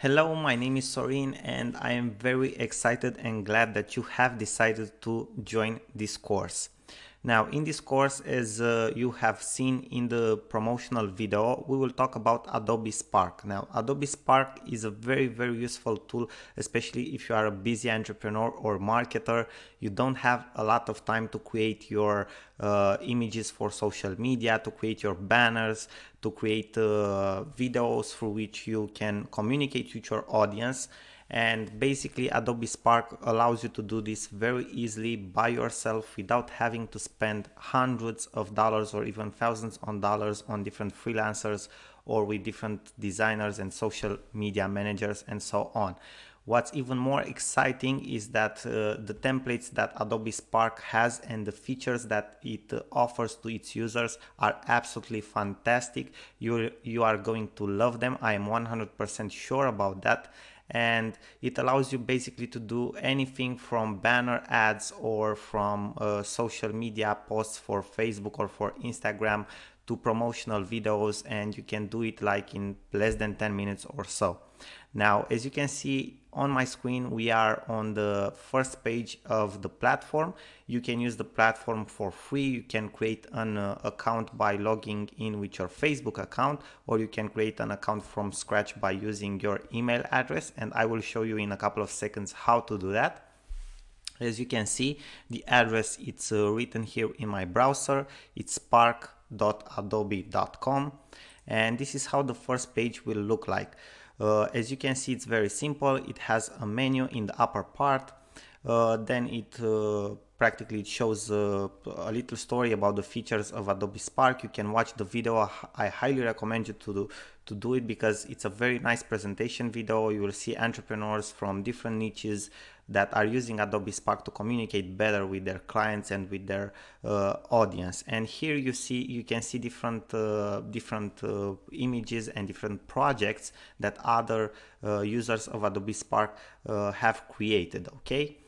Hello, my name is Sorin and I am very excited and glad that you have decided to join this course. Now, in this course, as you have seen in the promotional video, we will talk about Adobe Spark. Now, Adobe Spark is a very useful tool, especially if you are a busy entrepreneur or marketer. You don't have a lot of time to create your images for social media, to create your banners, to create videos through which you can communicate with your audience. And basically Adobe Spark allows you to do this very easily by yourself without having to spend hundreds of dollars or even thousands of dollars on different freelancers or with different designers and social media managers and so on. What's even more exciting is that the templates that Adobe Spark has and the features that it offers to its users are absolutely fantastic. You are going to love them. I am 100% sure about that. And it allows you basically to do anything from banner ads or from social media posts for Facebook or for Instagram to promotional videos, and you can do it like in less than 10 minutes or so. Now, as you can see on my screen, we are on the first page of the platform. You can use the platform for free. You can create an account by logging in with your Facebook account, or you can create an account from scratch by using your email address, and I will show you in a couple of seconds how to do that. As you can see, the address, it's written here in my browser. It's spark.adobe.com, and this is how the first page will look like. As you can see, it's very simple. It has a menu in the upper part. Then it practically shows a little story about the features of Adobe Spark. You can watch the video. I highly recommend you to do it because it's a very nice presentation video. You will see entrepreneurs from different niches that are using Adobe Spark to communicate better with their clients and with their audience. And here you can see different images and different projects that other users of Adobe Spark have created. Okay,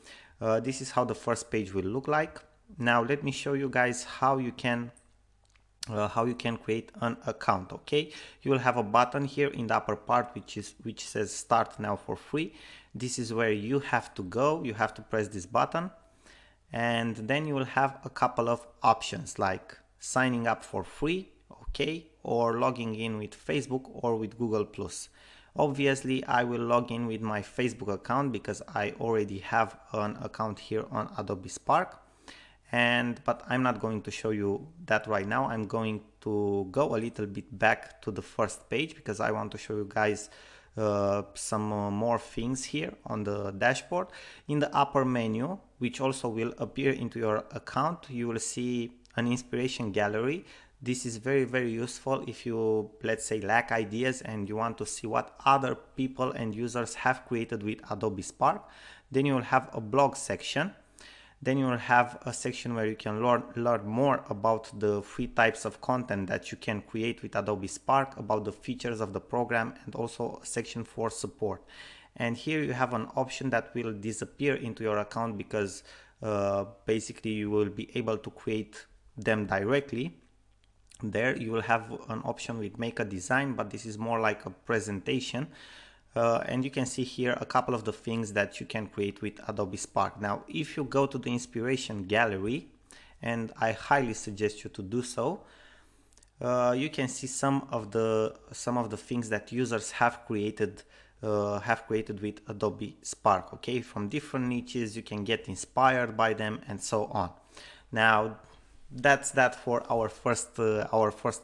this is how the first page will look like. Now let me show you guys how you can create an account. Okay, you will have a button here in the upper part which says start now for free. This is where you have to go. You have to press this button, and then you will have a couple of options like signing up for free, okay, or logging in with Facebook or with Google Plus. Obviously I will log in with my Facebook account because I already have an account here on Adobe Spark. But I'm not going to show you that right now. I'm going to go a little bit back to the first page because I want to show you guys some more things here on the dashboard. In the upper menu, which also will appear into your account, you will see an inspiration gallery. This is very useful if you, let's say, lack ideas and you want to see what other people and users have created with Adobe Spark. Then you will have a blog section. Then you will have a section where you can learn more about the free types of content that you can create with Adobe Spark, about the features of the program, and also a section for support. And here you have an option that will disappear into your account because basically you will be able to create them directly. There you will have an option with make a design, but this is more like a presentation. And you can see here a couple of the things that you can create with Adobe Spark. Now, if you go to the inspiration gallery, and I highly suggest you to do so, you can see some of the things that users have created with Adobe Spark. Okay, from different niches, you can get inspired by them and so on. Now, that's that for our first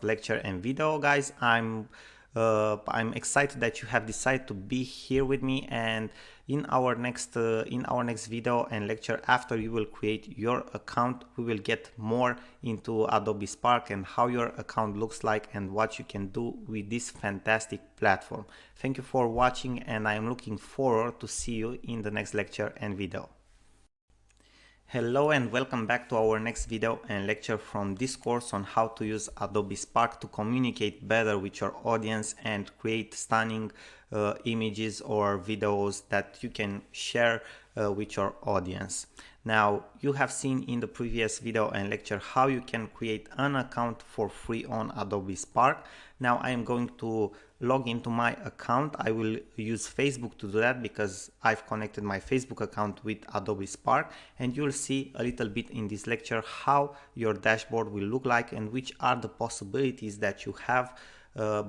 lecture and video, guys. I'm excited that you have decided to be here with me, and in our next video and lecture, after you will create your account, we will get more into Adobe Spark and how your account looks like and what you can do with this fantastic platform. Thank you for watching, and I am looking forward to see you in the next lecture and video. Hello and welcome back to our next video and lecture from this course on how to use Adobe Spark to communicate better with your audience and create stunning images or videos that you can share with your audience. Now, you have seen in the previous video and lecture how you can create an account for free on Adobe Spark. Now I am going to log into my account. I will use Facebook to do that because I've connected my Facebook account with Adobe Spark, and you'll see a little bit in this lecture how your dashboard will look like and which are the possibilities that you have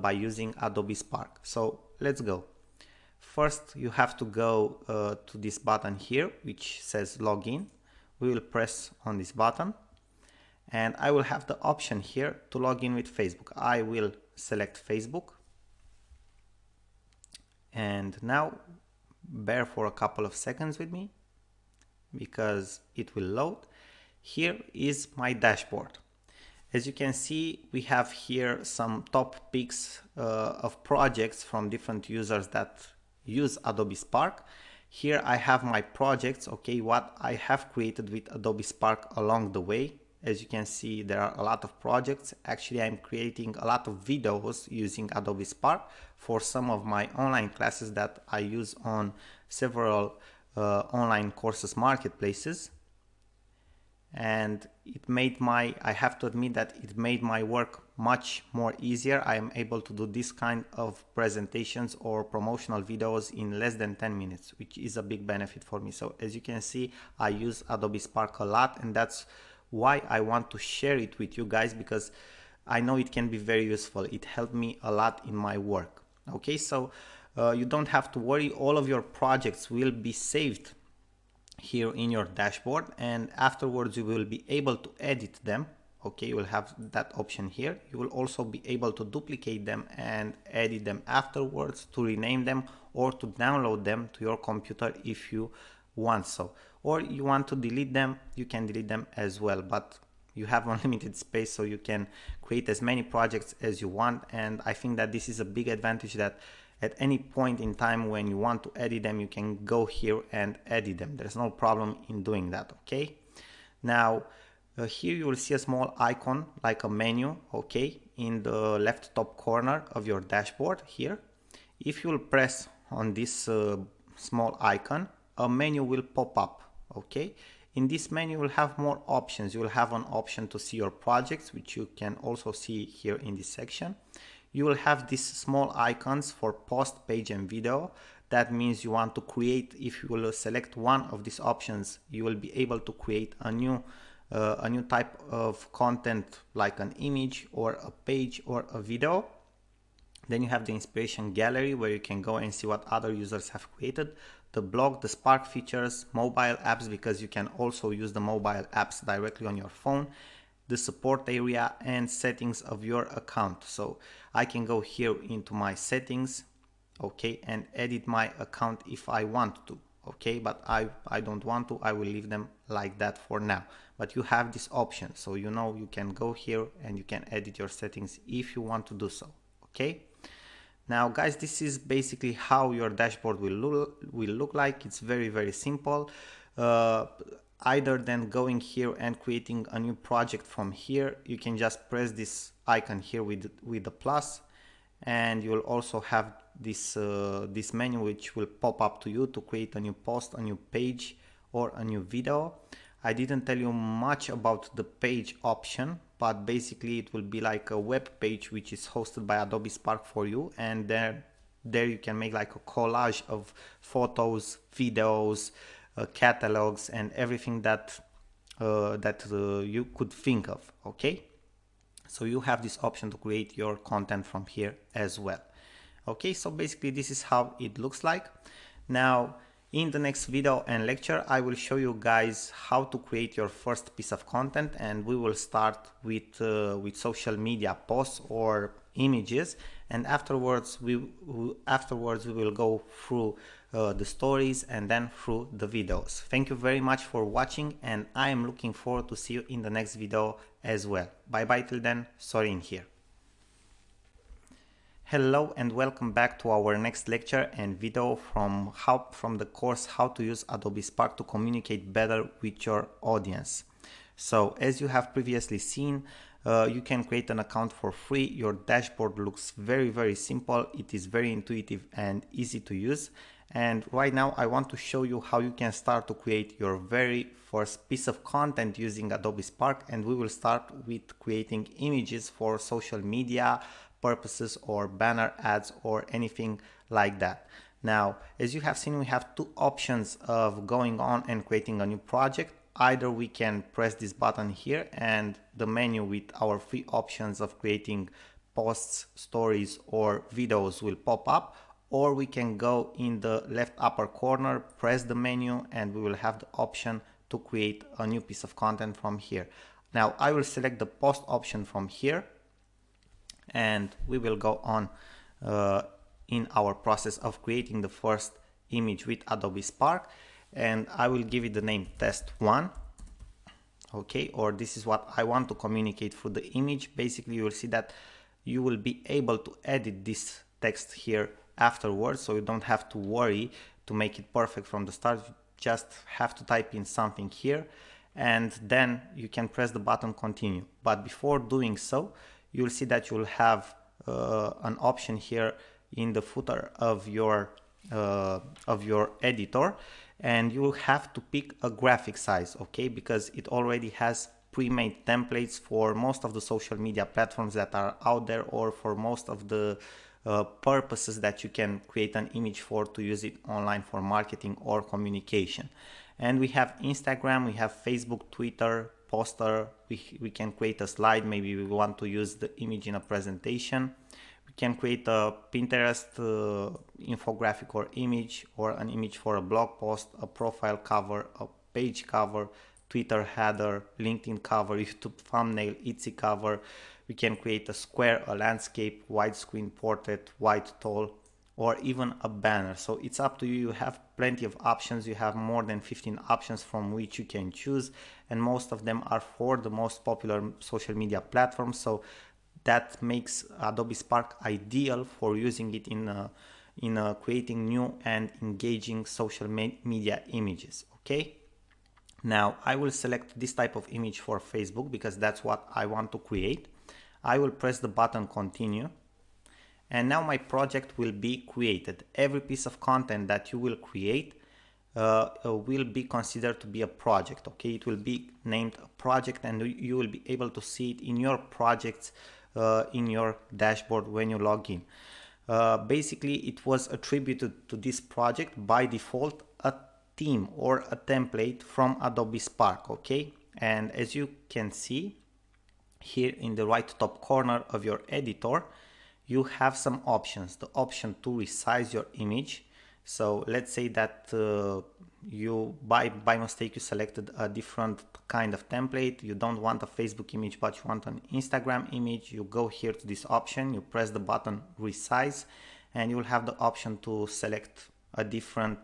by using Adobe Spark. So let's go. First, you have to go to this button here, which says login. We will press on this button, and I will have the option here to log in with Facebook. I will select Facebook, and now bear for a couple of seconds with me because it will load. Here is my dashboard. As you can see, we have here some top picks of projects from different users that use Adobe Spark. Here I have my projects, okay, what I have created with Adobe Spark along the way. As you can see, there are a lot of projects. Actually, I'm creating a lot of videos using Adobe Spark for some of my online classes that I use on several online courses marketplaces. And it made I have to admit that it made my work much more easier. I am able to do this kind of presentations or promotional videos in less than 10 minutes, which is a big benefit for me. So as you can see, I use Adobe Spark a lot, and that's why I want to share it with you guys, because I know it can be very useful. It helped me a lot in my work. Okay, so you don't have to worry. All of your projects will be saved here in your dashboard, and afterwards you will be able to edit them. Okay, you will have that option here. You will also be able to duplicate them and edit them afterwards, to rename them or to download them to your computer if you want so, or you want to delete them, you can delete them as well, but you have unlimited space, so you can create as many projects as you want. And I think that this is a big advantage, that at any point in time when you want to edit them, you can go here and edit them. There's no problem in doing that. Okay, now here you will see a small icon like a menu, okay, in the left top corner of your dashboard here. If you will press on this small icon, a menu will pop up. Okay, in this menu you will have more options. You will have an option to see your projects, which you can also see here in this section. You will have these small icons for post, page and video. That means you want to create, if you will select one of these options, you will be able to create a new type of content, like an image or a page or a video. Then you have the inspiration gallery, where you can go and see what other users have created. The blog, the Spark features, mobile apps, because you can also use the mobile apps directly on your phone, the support area, and settings of your account. So I can go here into my settings, okay, and edit my account if I want to. Okay, but I don't want to. I will leave them like that for now, but you have this option, so you know you can go here and you can edit your settings if you want to do so. Okay, now guys, this is basically how your dashboard will look like. It's very simple. Either than going here and creating a new project from here, you can just press this icon here with the plus, and you will also have this this menu, which will pop up to you to create a new post, a new page or a new video. I didn't tell you much about the page option, but basically it will be like a web page which is hosted by Adobe Spark for you, and there you can make like a collage of photos, videos, catalogs and everything that you could think of. Okay, so you have this option to create your content from here as well. Okay, so basically this is how it looks like. Now in the next video and lecture, I will show you guys how to create your first piece of content, and we will start with social media posts or images, and afterwards we will go through the stories and then through the videos. Thank you very much for watching, and I am looking forward to see you in the next video as well. Bye bye till then. Sorin here. Hello and welcome back to our next lecture and video from the course How to Use Adobe Spark to Communicate Better with Your Audience. So as you have previously seen, you can create an account for free. Your dashboard looks very simple. It is very intuitive and easy to use. And right now I want to show you how you can start to create your very first piece of content using Adobe Spark, and we will start with creating images for social media purposes or banner ads or anything like that. Now, as you have seen, we have two options of going on and creating a new project. Either we can press this button here and the menu with our free options of creating posts, stories or videos will pop up, or we can go in the left upper corner, press the menu, and we will have the option to create a new piece of content from here. Now I will select the post option from here, and we will go on in our process of creating the first image with Adobe Spark, and I will give it the name test1. Okay, or this is what I want to communicate through the image. Basically, you will see that you will be able to edit this text here afterwards, so you don't have to worry to make it perfect from the start. You just have to type in something here and then you can press the button continue. But before doing so, you'll see that you'll have an option here in the footer of your editor, and you will have to pick a graphic size, okay, because it already has pre-made templates for most of the social media platforms that are out there, or for most of the purposes that you can create an image for to use it online for marketing or communication. And we have Instagram, we have Facebook, Twitter, poster, we can create a slide, maybe we want to use the image in a presentation. We can create a Pinterest infographic or image, or an image for a blog post, a profile cover, a page cover, Twitter header, LinkedIn cover, YouTube thumbnail, Etsy cover. We can create a square, a landscape, widescreen portrait, wide tall, or even a banner. So it's up to you. You have plenty of options. You have more than 15 options from which you can choose, and most of them are for the most popular social media platforms. So that makes Adobe Spark ideal for using it in creating new and engaging social media images. Okay. Now I will select this type of image for Facebook because that's what I want to create. I will press the button continue, and now my project will be created. Every piece of content that you will create will be considered to be a project. Okay, it will be named a project, and you will be able to see it in your projects in your dashboard when you log in. Basically, it was attributed to this project by default a theme or a template from Adobe Spark. Okay, and as you can see here in the right top corner of your editor, you have some options. The option to resize your image. So let's say that you by mistake you selected a different kind of template. You don't want a Facebook image, but you want an Instagram image. You go here to this option, you press the button resize, and you will have the option to select a different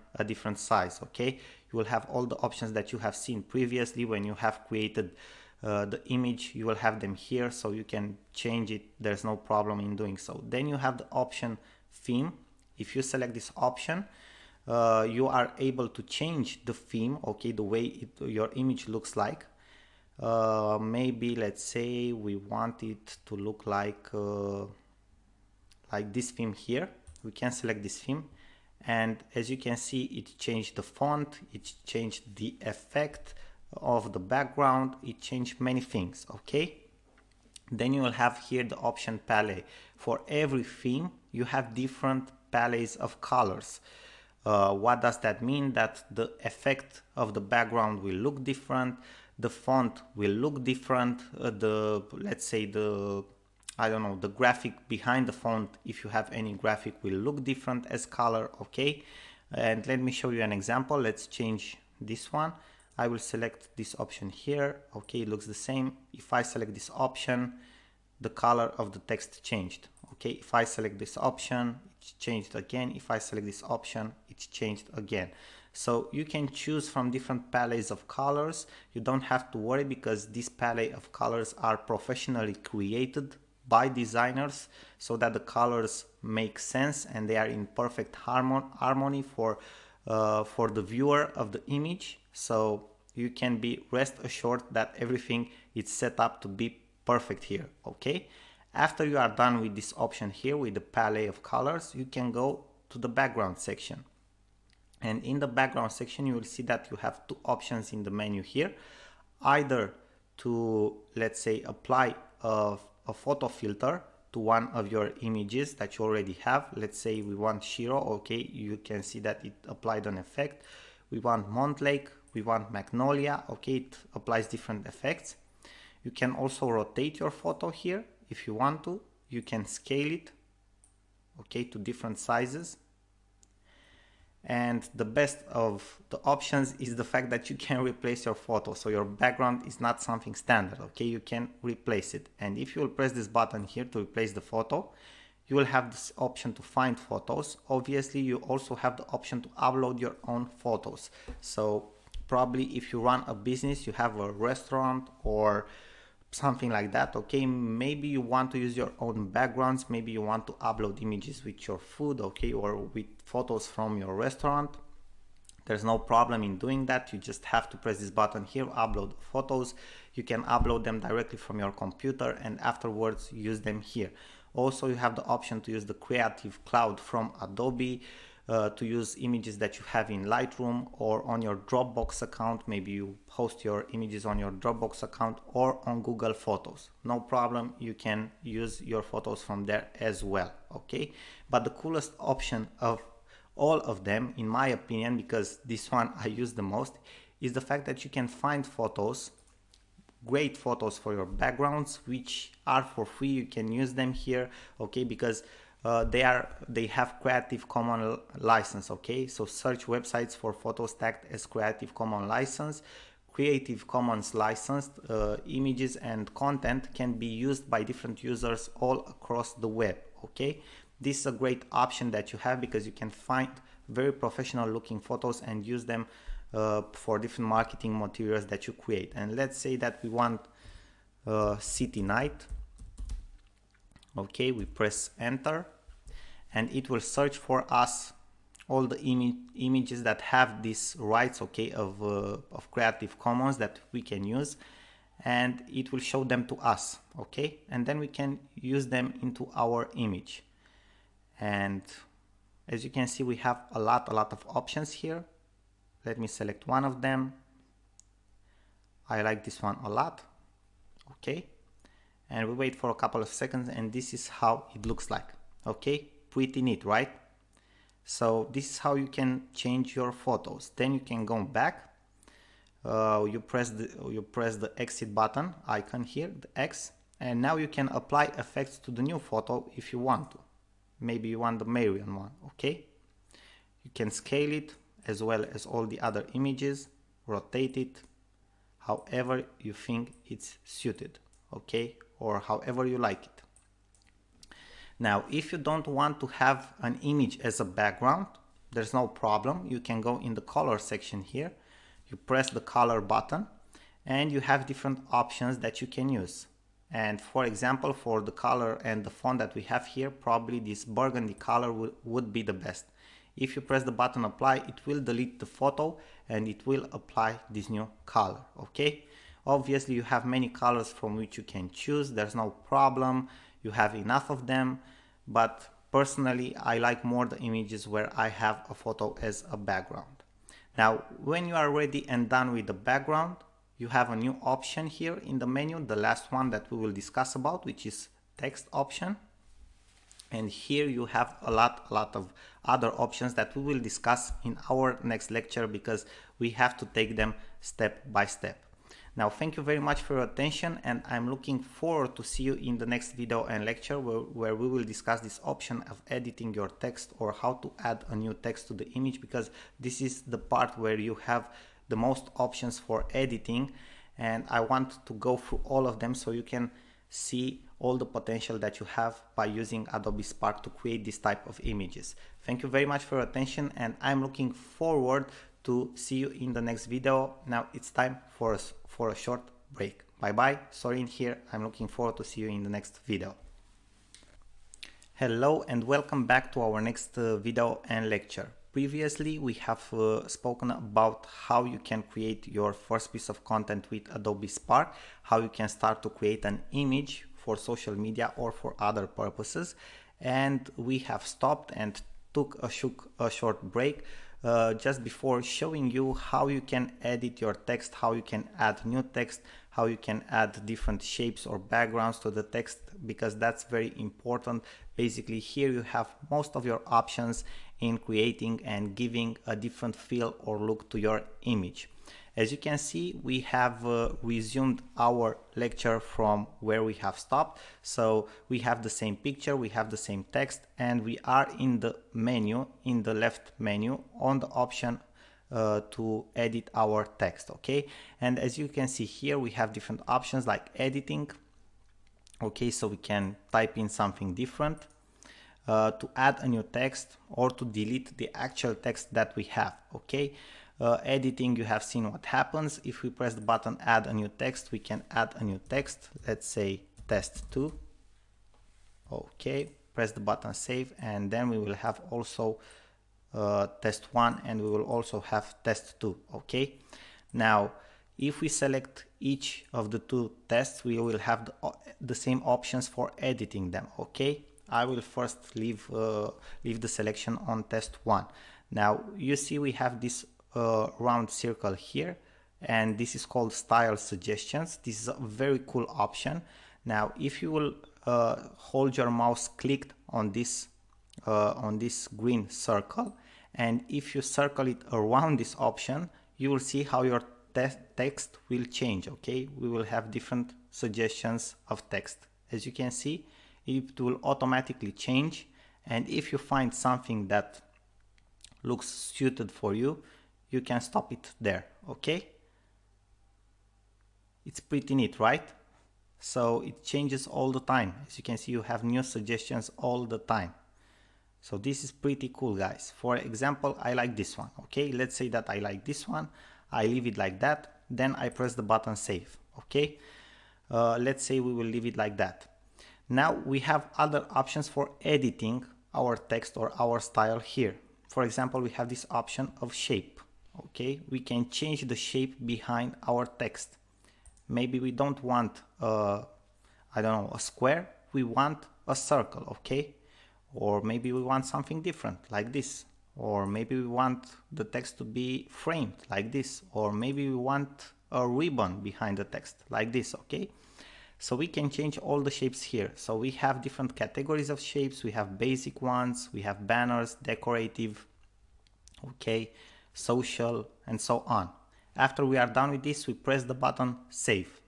size. Okay, you will have all the options that you have seen previously when you have created the image. You will have them here, so you can change it. There's no problem in doing so. Then you have the option theme. If you select this option, you are able to change the theme, okay, the way your image looks like. Maybe let's say we want it to look like this theme here. We can select this theme, and as you can see, it changed the font, it changed the effect of the background, it changed many things. Okay, then you will have here the option palette. For every theme you have different palettes of colors. What does that mean? That the effect of the background will look different, the font will look different, let's say the graphic behind the font, if you have any graphic, will look different as color. Okay, and let me show you an example. Let's change this one. I will select this option here. Okay, it looks the same. If I select this option, the color of the text changed. Okay, if I select this option, it's changed again. If I select this option, it's changed again. So you can choose from different palettes of colors. You don't have to worry, because this palette of colors are professionally created by designers so that the colors make sense and they are in perfect harmony for the viewer of the image. So you can be rest assured that everything is set up to be perfect here. Okay, after you are done with this option here with the palette of colors, you can go to the background section. And in the background section, you will see that you have two options in the menu here, either to, let's say, apply a photo filter to one of your images that you already have. Let's say we want Shiro, okay, you can see that it applied an effect. We want Montlake, we want Magnolia, okay, it applies different effects. You can also rotate your photo here if you want to. You can scale it, okay, to different sizes. And the best of the options is the fact that you can replace your photo. So your background is not something standard, okay? You can replace it. And if you will press this button here to replace the photo, you will have this option to find photos. Obviously, you also have the option to upload your own photos. So probably if you run a business, you have a restaurant or something like that, okay, maybe you want to use your own backgrounds, maybe you want to upload images with your food, okay, or with photos from your restaurant. There's no problem in doing that. You just have to press this button here, upload photos. You can upload them directly from your computer and afterwards use them here. Also, you have the option to use the Creative Cloud from Adobe, to use images that you have in Lightroom or on your Dropbox account. Maybe you host your images on your Dropbox account or on Google Photos. No problem, you can use your photos from there as well, okay? But the coolest option of all of them, in my opinion, because this one I use the most, is the fact that you can find photos, great photos for your backgrounds, which are for free. You can use them here, okay, because they have Creative Commons license, okay? So search websites for photos tagged as Creative Commons license. Creative Commons licensed images and content can be used by different users all across the web, okay? This is a great option that you have because you can find very professional looking photos and use them for different marketing materials that you create. And let's say that we want city night. Okay, we press enter and it will search for us all the images that have these rights, okay, of Creative Commons that we can use, and it will show them to us, okay, and then we can use them into our image. And as you can see, we have a lot of options here. Let me select one of them. I like this one a lot, okay, and we wait for a couple of seconds and this is how it looks like, okay, pretty neat, right? So this is how you can change your photos. Then you can go back, you press the exit button icon here, the X, and now you can apply effects to the new photo if you want to. Maybe you want the Marion one, okay? You can scale it as well as all the other images, rotate it however you think it's suited, okay, or however you like it. Now, if you don't want to have an image as a background, there's no problem. You can go in the color section here. You press the color button and you have different options that you can use. And for example, for the color and the font that we have here, probably this burgundy color would be the best. If you press the button apply, it will delete the photo and it will apply this new color, okay? Obviously, you have many colors from which you can choose. There's no problem. You have enough of them, but personally, I like more the images where I have a photo as a background. Now, when you are ready and done with the background, you have a new option here in the menu, the last one that we will discuss about, which is text option. And here you have a lot of other options that we will discuss in our next lecture because we have to take them step by step. Now, thank you very much for your attention, and I'm looking forward to see you in the next video and lecture where we will discuss this option of editing your text or how to add a new text to the image, because this is the part where you have the most options for editing, and I want to go through all of them so you can see all the potential that you have by using Adobe Spark to create this type of images. Thank you very much for your attention, and I'm looking forward to see you in the next video. Now it's time for a short break. Bye bye, Sorin here. I'm looking forward to see you in the next video. Hello and welcome back to our next video and lecture. Previously we have spoken about how you can create your first piece of content with Adobe Spark, how you can start to create an image for social media or for other purposes, and we have stopped and took a short break just before showing you how you can edit your text, how you can add new text, how you can add different shapes or backgrounds to the text, because that's very important. Basically here you have most of your options in creating and giving a different feel or look to your image. As you can see, we have resumed our lecture from where we have stopped. So we have the same picture, we have the same text, and we are in the menu, in the left menu, on the option to edit our text, okay? And as you can see here, we have different options like editing, okay, so we can type in something different, to add a new text, or to delete the actual text that we have, okay? Editing, you have seen what happens. If we press the button add a new text, we can add a new text, let's say test 2, okay, press the button save, and then we will have also test 1, and we will also have test 2, okay? Now if we select each of the two tests, we will have the same options for editing them, okay? I will first leave the selection on test 1. Now you see we have this round circle here, and this is called style suggestions. This is a very cool option. Now if you will hold your mouse clicked on this green circle, and if you circle it around this option, you will see how your text will change, okay? We will have different suggestions of text. As you can see, it will automatically change, and if you find something that looks suited for you, you can stop it there, okay? It's pretty neat, right? So it changes all the time. As you can see, you have new suggestions all the time. So this is pretty cool, guys. For example, I like this one, okay? Let's say that I like this one. I leave it like that, then I press the button save, okay? Let's say we will leave it like that. Now we have other options for editing our text or our style here. For example, we have this option of shape, okay? We can change the shape behind our text. Maybe we don't want I don't know, a square, we want a circle, okay? Or maybe we want something different like this, or maybe we want the text to be framed like this, or maybe we want a ribbon behind the text like this, okay? So we can change all the shapes here. So we have different categories of shapes. We have basic ones, we have banners, decorative, okay, social, and so on. After we are done with this, we press the button save.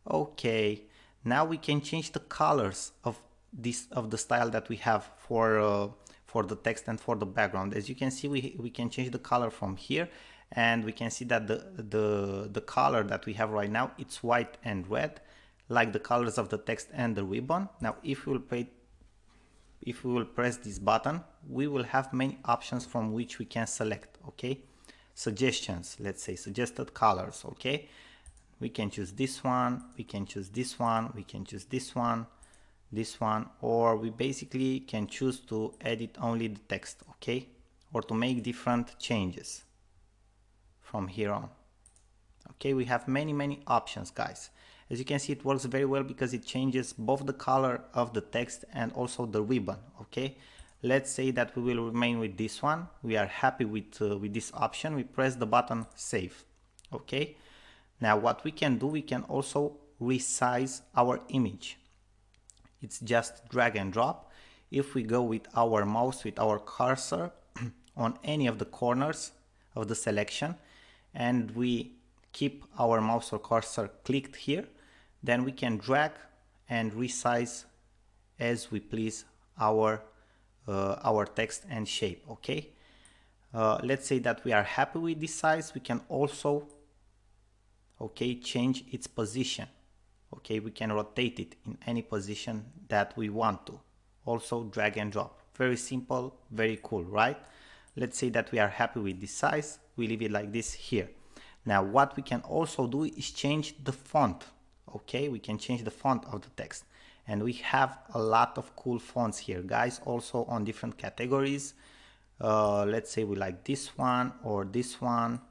Okay, now we can change the colors of the style that we have for the text and for the background. As you can see, we can change the color from here, and we can see that the color that we have right now, it's white and red, like the colors of the text and the ribbon. Now if we will press this button, we will have many options from which we can select, okay? Suggestions, let's say suggested colors, okay? We can choose this one, we can choose this one, we can choose this one, or we basically can choose to edit only the text, okay? Or to make different changes from here on. Okay, we have many options, guys. As you can see, it works very well because it changes both the color of the text and also the ribbon, okay? Let's say that we will remain with this one. We are happy with this option. We press the button save, okay? Now what we can do, we can also resize our image. It's just drag and drop. If we go with our mouse, with our cursor on any of the corners of the selection, and we keep our mouse or cursor clicked here, then we can drag and resize as we please our text and shape, okay? Let's say that we are happy with this size. We can also, okay, change its position. Okay, we can rotate it in any position that we want to. Also drag and drop. Very simple, very cool, right? Let's say that we are happy with this size. We leave it like this here. Now what we can also do is change the font. Okay, we can change the font of the text. And we have a lot of cool fonts here, guys, also on different categories. Let's say we like this one or this one.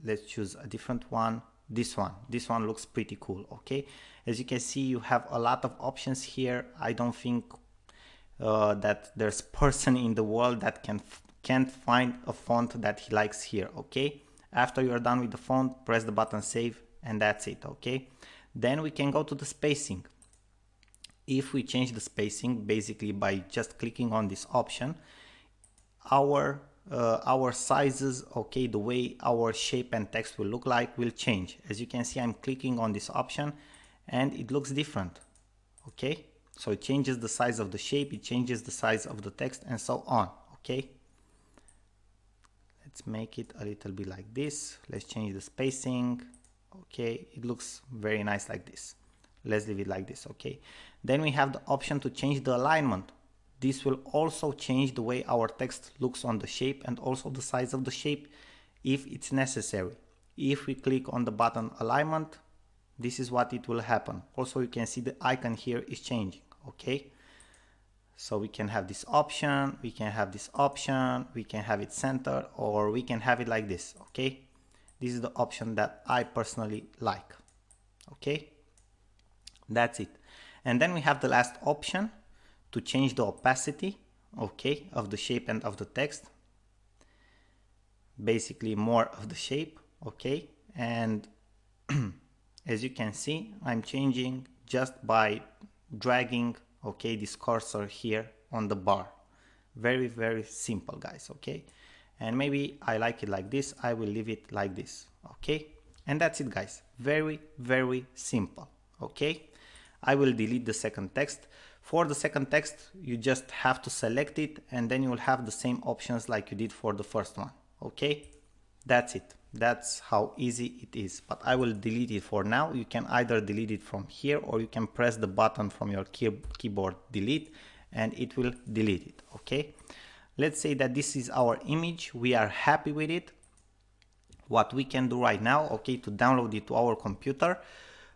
Let's choose a different one. This one looks pretty cool, okay? As you can see, you have a lot of options here. I don't think that there's person in the world that can can't find a font that he likes here. Okay, after you are done with the font, press the button save, and that's it. Okay, then we can go to the spacing. If we change the spacing basically by just clicking on this option, our sizes, okay, the way our shape and text will look like will change. As you can see, I'm clicking on this option and it looks different. Okay, so it changes the size of the shape, it changes the size of the text, and so on. Okay, let's make it a little bit like this. Let's change the spacing. Okay, it looks very nice like this. Let's leave it like this. Okay, then we have the option to change the alignment. This will also change the way our text looks on the shape and also the size of the shape if it's necessary. If we click on the button alignment, this is what it will happen. Also, you can see the icon here is changing. Okay, so we can have this option, we can have this option, we can have it centered, or we can have it like this. Okay, this is the option that I personally like. Okay, that's it. And then we have the last option to change the opacity, okay, of the shape and of the text. Basically more of the shape. Okay, and as you can see, I'm changing just by dragging, okay, this cursor here on the bar. Very, very simple, guys. Okay, and maybe I like it like this, I will leave it like this. Okay, and that's it, guys. Very, very simple. Okay, I will delete the second text. For the second text, you just have to select it and then you will have the same options like you did for the first one. Okay, that's it. That's how easy it is. But I will delete it for now. You can either delete it from here or you can press the button from your keyboard delete and it will delete it. Okay, let's say that this is our image. We are happy with it. What we can do right now, okay, to download it to our computer,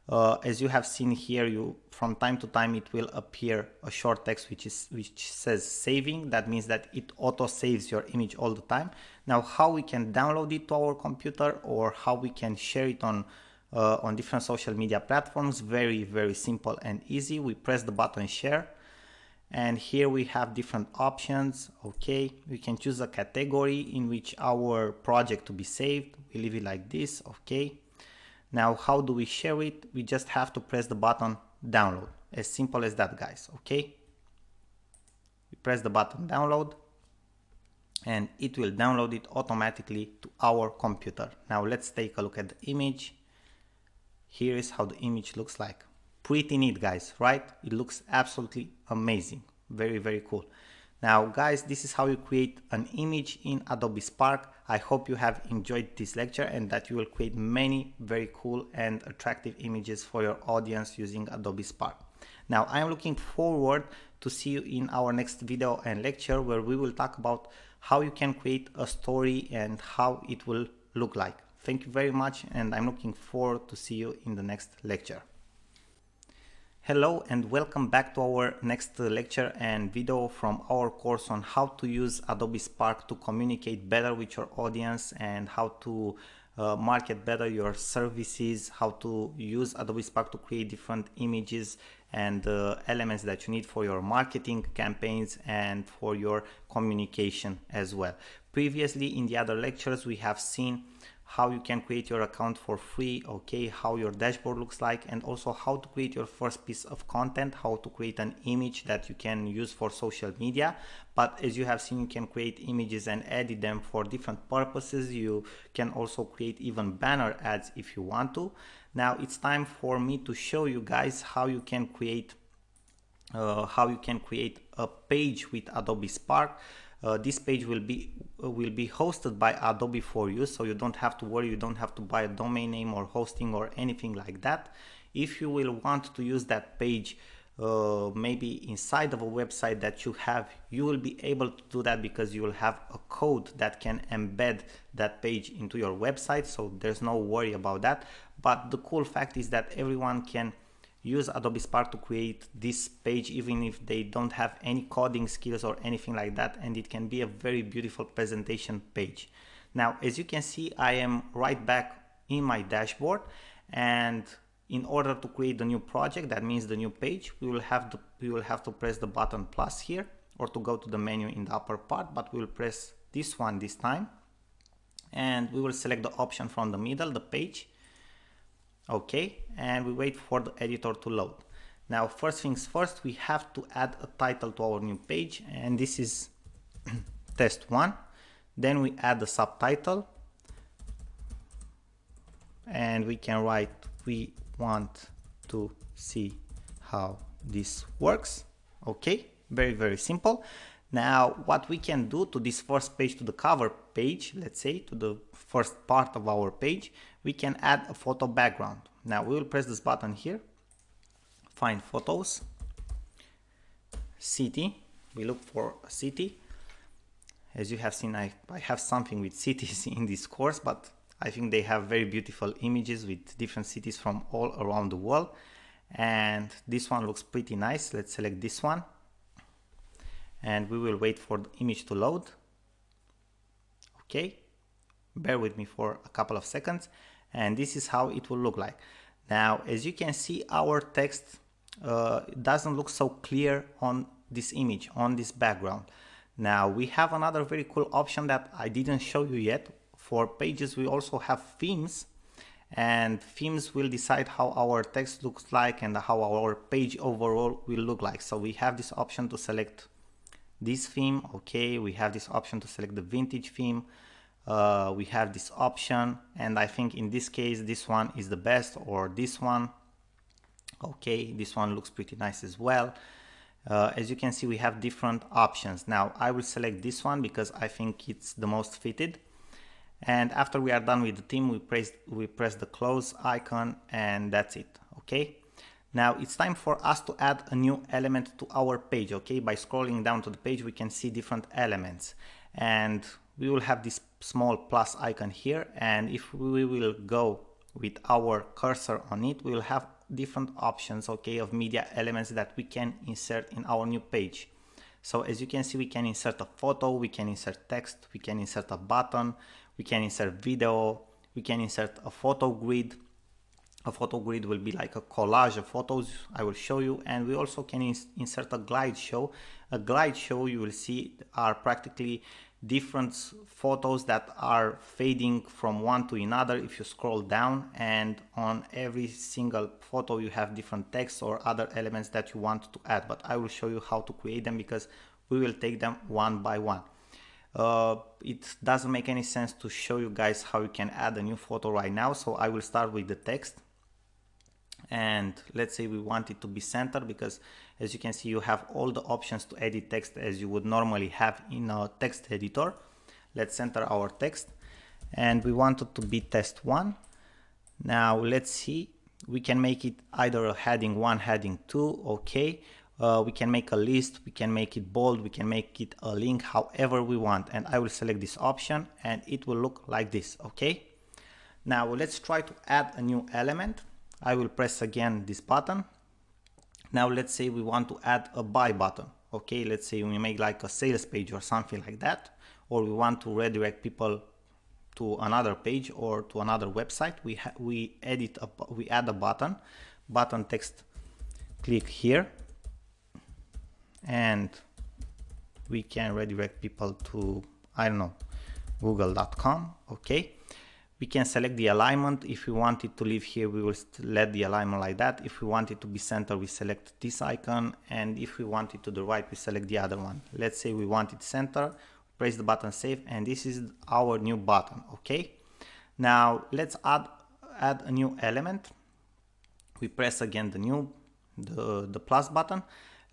as you have seen here, from time to time it will appear a short text which says saving. That means that it auto saves your image all the time. Now, how we can download it to our computer or how we can share it on different social media platforms, very, very simple and easy. We press the button share and here we have different options. Okay, we can choose a category in which our project to be saved. We leave it like this. Okay, now how do we share it? We just have to press the button download. As simple as that, guys. Okay, we press the button download and it will download it automatically to our computer. Now let's take a look at the image. Here is how the image looks like. Pretty neat, guys, right? It looks absolutely amazing. Very, very cool. Now, guys, this is how you create an image in Adobe Spark. I hope you have enjoyed this lecture and that you will create many very cool and attractive images for your audience using Adobe Spark. Now, I am looking forward to see you in our next video and lecture where we will talk about how you can create a story and how it will look like. Thank you very much, and I'm looking forward to see you in the next lecture. Hello and welcome back to our next lecture and video from our course on how to use Adobe Spark to communicate better with your audience and how to market better your services, how to use Adobe Spark to create different images and elements that you need for your marketing campaigns and for your communication as well. Previously in the other lectures we have seen how you can create your account for free, okay, how your dashboard looks like, and also how to create your first piece of content, how to create an image that you can use for social media. But as you have seen, you can create images and edit them for different purposes. You can also create even banner ads if you want to. Now it's time for me to show you guys how you can create a page with Adobe Spark. This page will be hosted by Adobe for you, so you don't have to worry, you don't have to buy a domain name or hosting or anything like that. If you will want to use that page maybe inside of a website that you have, you will be able to do that because you will have a code that can embed that page into your website, so there's no worry about that. But the cool fact is that everyone can use Adobe Spark to create this page even if they don't have any coding skills or anything like that, and it can be a very beautiful presentation page. Now, as you can see, I am right back in my dashboard, and in order to create the new project, that means the new page, we will have to press the button plus here, or to go to the menu in the upper part, but we will press this one this time, and we will select the option from the middle, the page. Okay, and we wait for the editor to load. Now first things first, we have to add a title to our new page, and this is test 1. Then we add the subtitle, and we can write we want to see how this works. Okay, very simple. Now what we can do to this first page, to the cover page, let's say to the first part of our page, we can add a photo background. Now we will press this button here, find photos, city, we look for a city. As you have seen, I have something with cities in this course, but I think they have very beautiful images with different cities from all around the world, and this one looks pretty nice. Let's select this one, and we will wait for the image to load. Okay, bear with me for a couple of seconds, and this is how it will look like. Now as you can see, our text doesn't look so clear on this image, on this background. Now we have another very cool option that I didn't show you yet. For pages we also have themes, and themes will decide how our text looks like and how our page overall will look like. So we have this option to select this theme. Okay, we have this option to select the vintage theme. We have this option, and I think in this case this one is the best, or this one. Okay, this one looks pretty nice as well. As you can see, we have different options. Now I will select this one because I think it's the most fitted. And after we are done with the theme, we press the close icon, and that's it. Okay, now it's time for us to add a new element to our page. Okay, by scrolling down to the page we can see different elements, and we will have this small plus icon here, and if we will go with our cursor on it, we will have different options, okay, of media elements that we can insert in our new page. So as you can see, we can insert a photo, we can insert text, we can insert a button, we can insert video, we can insert a photo grid. A photo grid will be like a collage of photos, I will show you, and we also can insert a glide show. A glide show, you will see, are practically different photos that are fading from one to another if you scroll down, and on every single photo you have different text or other elements that you want to add, but I will show you how to create them because we will take them one by one. It doesn't make any sense to show you guys how you can add a new photo right now, so I will start with the text. And let's say we want it to be centered, because as you can see you have all the options to edit text as you would normally have in a text editor. Let's center our text, and we want it to be test 1. Now let's see, we can make it either a heading 1, heading 2. Okay, we can make a list, we can make it bold, we can make it a link, however we want, and I will select this option and it will look like this. Okay, now let's try to add a new element. I will press again this button. Now let's say we want to add a buy button. Okay, let's say we make like a sales page or something like that, or we want to redirect people to another page or to another website. We add a button text, click here, and we can redirect people to, I don't know, google.com. Okay, we can select the alignment. If we want it to live here, we will let the alignment like that. If we want it to be centered, we select this icon, and if we want it to the right, we select the other one. Let's say we want it center, press the button save, and this is our new button. Okay, now let's add a new element. We press again the plus button.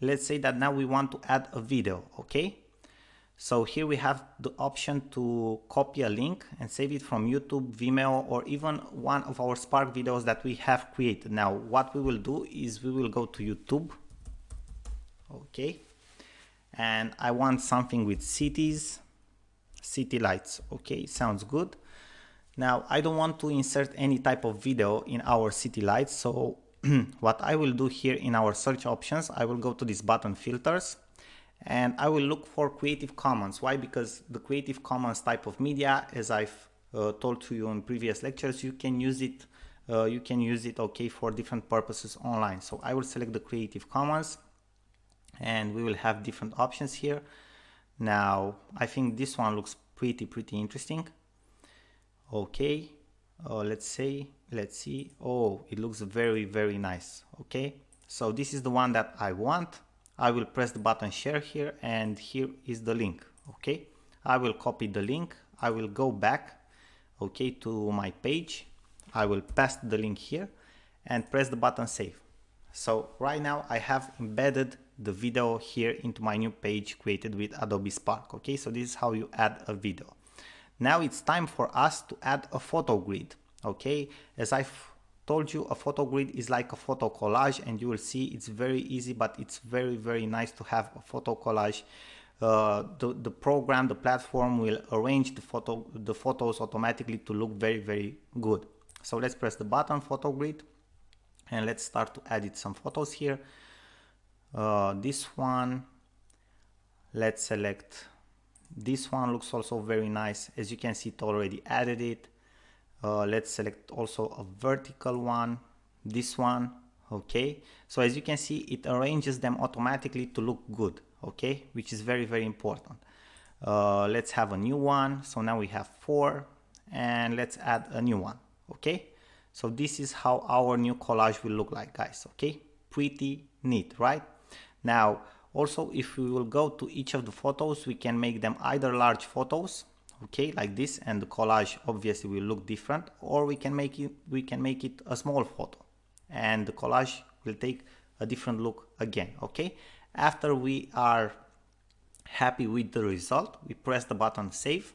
Let's say that now we want to add a video. Okay, so here we have the option to copy a link and save it from YouTube, Vimeo, or even one of our Spark videos that we have created. Now what we will do is we will go to YouTube. Okay, and I want something with cities, city lights. Okay, sounds good. Now I don't want to insert any type of video in our city lights, so what I will do here in our search options, I will go to this button filters, and I will look for Creative Commons. Why? Because the Creative Commons type of media, as I've told to you in previous lectures, you can use it okay, for different purposes online. So I will select the Creative Commons, and we will have different options here. Now I think this one looks pretty interesting. Okay, let's see. Oh, it looks very nice. Okay, so this is the one that I want. I will press the button share here, and here is the link. Okay, I will copy the link. I will go back, okay, to my page. I will paste the link here and press the button save. So right now I have embedded the video here into my new page created with Adobe Spark. Okay, so this is how you add a video. Now it's time for us to add a photo grid. Okay, as I've told you, a photo grid is like a photo collage, and you will see it's very easy, but it's very nice to have a photo collage. The program, the platform will arrange the photos automatically to look very good. So let's press the button photo grid and let's start to edit some photos here. This one, let's select this one. Looks also very nice. As you can see, it already added it. Let's select also a vertical one, this one. Okay, so as you can see, it arranges them automatically to look good. Okay, which is very important. Let's have a new one. So now we have 4, and let's add a new one. Okay, so this is how our new collage will look like, guys. Okay, pretty neat, right? Now also, if we will go to each of the photos, we can make them either large photos, okay, like this, and the collage obviously will look different, or we can make it a small photo and the collage will take a different look again. Okay, after we are happy with the result, we press the button save.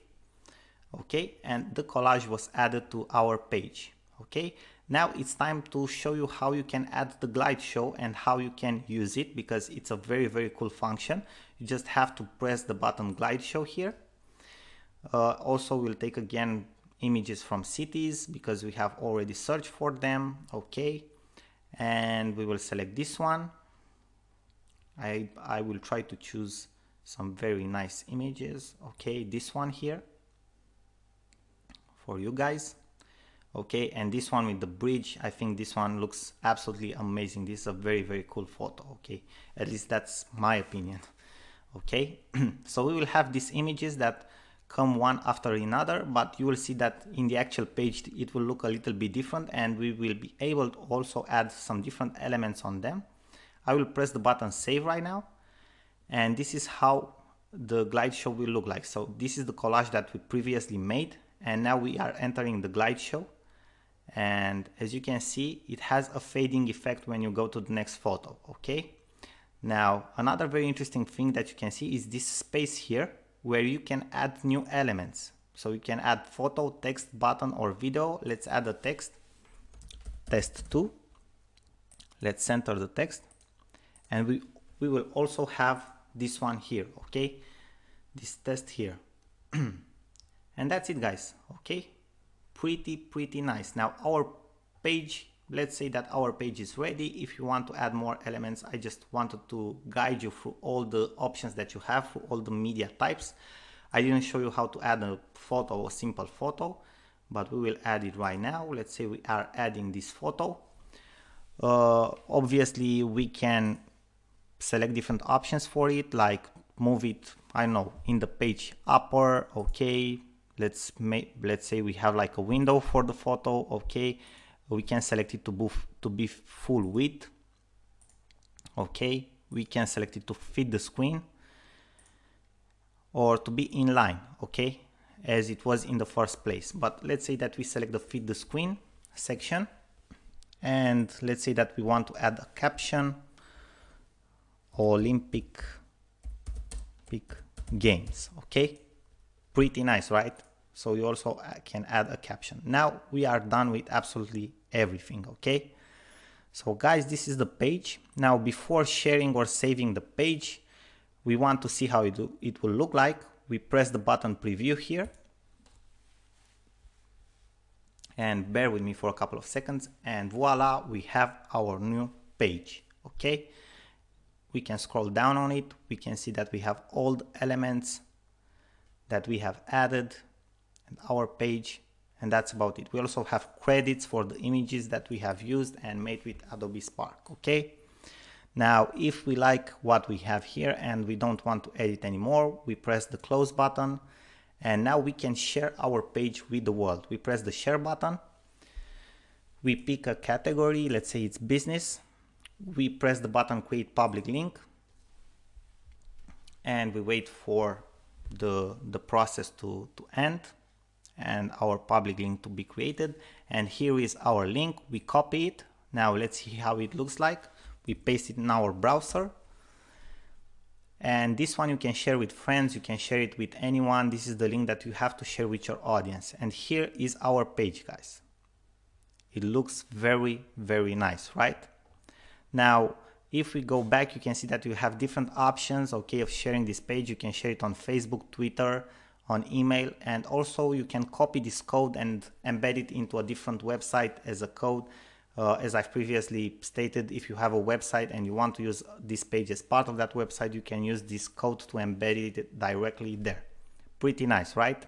Okay, and the collage was added to our page. Okay, now it's time to show you how you can add the glide show and how you can use it, because it's a very cool function. You just have to press the button glide show here. Also, we'll take again images from cities because we have already searched for them. Okay, and we will select this one. I will try to choose some very nice images. Okay, this one here for you guys. Okay, and this one with the bridge, I think this one looks absolutely amazing. This is a very cool photo. Okay, at least that's my opinion. Okay, so we will have these images that come one after another, but you will see that in the actual page it will look a little bit different, and we will be able to also add some different elements on them. I will press the button save right now, and this is how the glide show will look like. So this is the collage that we previously made, and now we are entering the glide show. And as you can see, it has a fading effect when you go to the next photo. Okay, now another very interesting thing that you can see is this space here where you can add new elements. So you can add photo, text, button, or video. Let's add a text, test 2. Let's center the text, and we will also have this one here. Okay, this test here. And that's it, guys. Okay, pretty nice. Now our page, let's say that our page is ready. If you want to add more elements, I just wanted to guide you through all the options that you have, through all the media types. I didn't show you how to add a photo, a simple photo, but we will add it right now. Let's say we are adding this photo. Obviously we can select different options for it, like move it, I don't know, in the page upper. Okay, let's say we have like a window for the photo. Okay, we can select it to be full width. Okay, we can select it to fit the screen or to be in line, okay, as it was in the first place. But let's say that we select the fit the screen section, and let's say that we want to add a caption: Olympic Games. Okay, pretty nice, right? So you also can add a caption. Now we are done with absolutely everything. Okay, so guys, this is the page. Now before sharing or saving the page, we want to see how it will look like. We press the button preview here, and bear with me for a couple of seconds, and voila, we have our new page. Okay, we can scroll down on it. We can see that we have all the elements that we have added in our page, and that's about it. We also have credits for the images that we have used and made with Adobe Spark. Okay, now if we like what we have here and we don't want to edit anymore, we press the close button, And now we can share our page with the world. We press the share button. We pick a category, let's say it's business. We press the button create public link, and we wait for the process to end and our public link to be created. And here is our link. We copy it. Now let's see how it looks like. We paste it in our browser. And this one you can share with friends, you can share it with anyone. This is the link that you have to share with your audience. And here is our page, guys. It looks very, very nice, right? Now, if we go back, you can see that you have different options, okay, of sharing this page. You can share it on Facebook, Twitter, on email, and also you can copy this code and embed it into a different website as a code. As I've previously stated, if you have a website and you want to use this page as part of that website, you can use this code to embed it directly there. Pretty nice, right?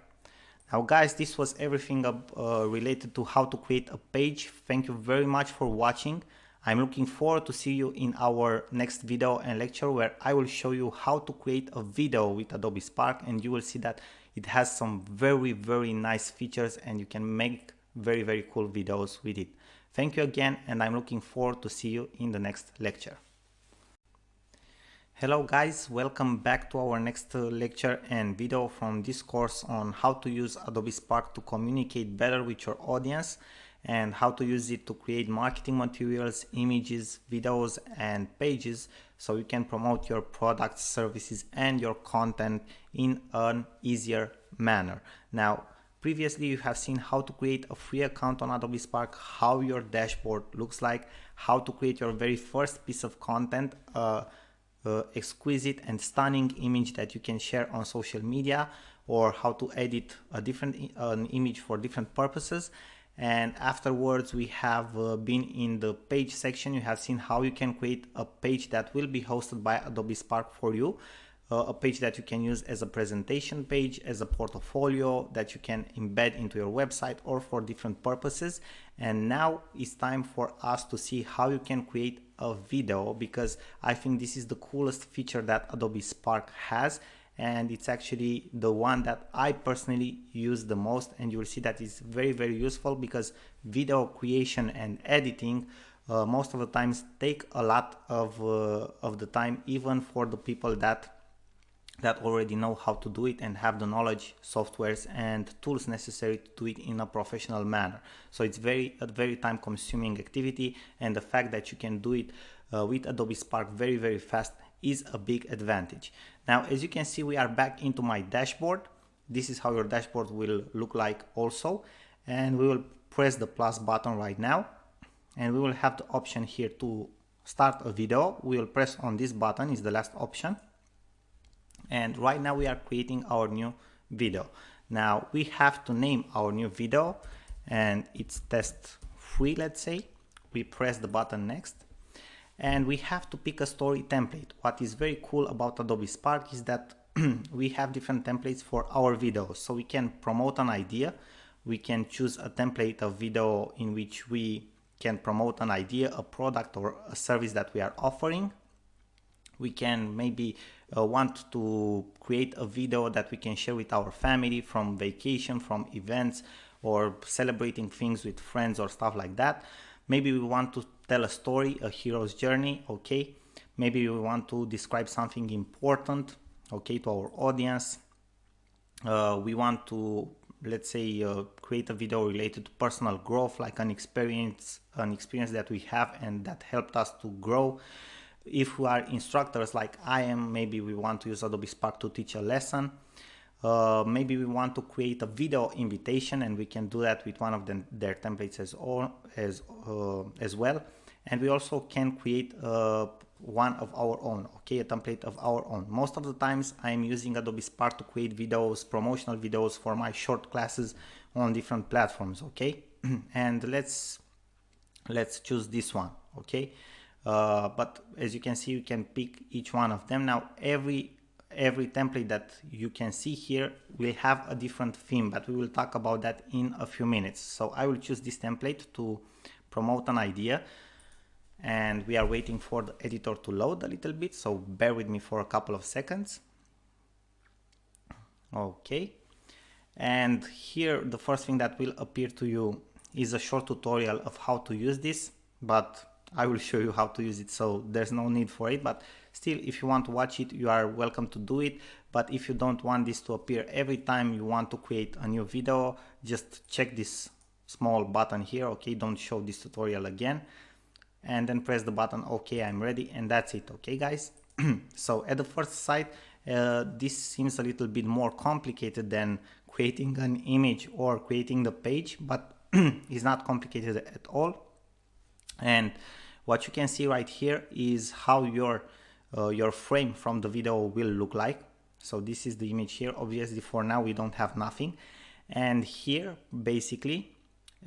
Now guys, this was everything related to how to create a page. Thank you very much for watching. I'm looking forward to see you in our next video and lecture where I will show you how to create a video with Adobe Spark, and you will see that it has some very, very nice features and you can make very, very cool videos with it. Thank you again, and I'm looking forward to see you in the next lecture. Hello guys, welcome back to our next lecture and video from this course on how to use Adobe Spark to communicate better with your audience and how to use it to create marketing materials, images, videos, and pages so you can promote your products, services, and your content in an easier manner. Now, previously you have seen how to create a free account on Adobe Spark, how your dashboard looks like, how to create your very first piece of content, exquisite and stunning image that you can share on social media, or how to edit an image for different purposes. And afterwards we have been in the page section. You have seen how you can create a page that will be hosted by Adobe Spark for you, a page that you can use as a presentation page, as a portfolio that you can embed into your website or for different purposes. And now it's time for us to see how you can create a video, because I think this is the coolest feature that Adobe Spark has, and it's actually the one that I personally use the most. And you will see that it's very, very useful because video creation and editing most of the times take a lot of the time, even for the people that already know how to do it and have the knowledge, softwares, and tools necessary to do it in a professional manner. So it's a very time consuming activity, and the fact that you can do it with Adobe Spark very, very fast is a big advantage. Now, as you can see, we are back into my dashboard. This is how your dashboard will look like also. And we will press the plus button right now, and we will have the option here to start a video. We will press on this button, is the last option. And right now we are creating our new video. Now we have to name our new video, and it's test 3, let's say. We press the button next, and we have to pick a story template. What is very cool about Adobe Spark is that we have different templates for our videos. So we can promote an idea. We can choose a template of video in which we can promote an idea, a product, or a service that we are offering. We can maybe want to create a video that we can share with our family from vacation, from events, or celebrating things with friends or stuff like that. Maybe we want to tell a story, a hero's journey, okay? Maybe we want to describe something important, okay, to our audience. We want to, let's say, create a video related to personal growth, like an experience that we have and that helped us to grow. If we are instructors like I am, maybe we want to use Adobe Spark to teach a lesson. Maybe we want to create a video invitation, and we can do that with one of their templates as well. And we also can create one of our own, okay, a template of our own. Most of the times I'm using Adobe Spark to create videos, promotional videos for my short classes on different platforms, okay? And let's choose this one, okay? But as you can see, you can pick each one of them. Now every template that you can see here will have a different theme, but we will talk about that in a few minutes. So I will choose this template to promote an idea, and we are waiting for the editor to load a little bit, so bear with me for a couple of seconds. Okay, And here the first thing that will appear to you is a short tutorial of how to use this, but I will show you how to use it, so there's no need for it. But still, if you want to watch it, you are welcome to do it. But if you don't want this to appear every time you want to create a new video, just check this small button here, okay? Don't show this tutorial again, and then press the button, okay, I'm ready, and that's it, okay guys? So at the first sight, this seems a little bit more complicated than creating an image or creating the page, but it's not complicated at all. And what you can see right here is how your frame from the video will look like. So this is the image here. Obviously for now we don't have nothing, and here basically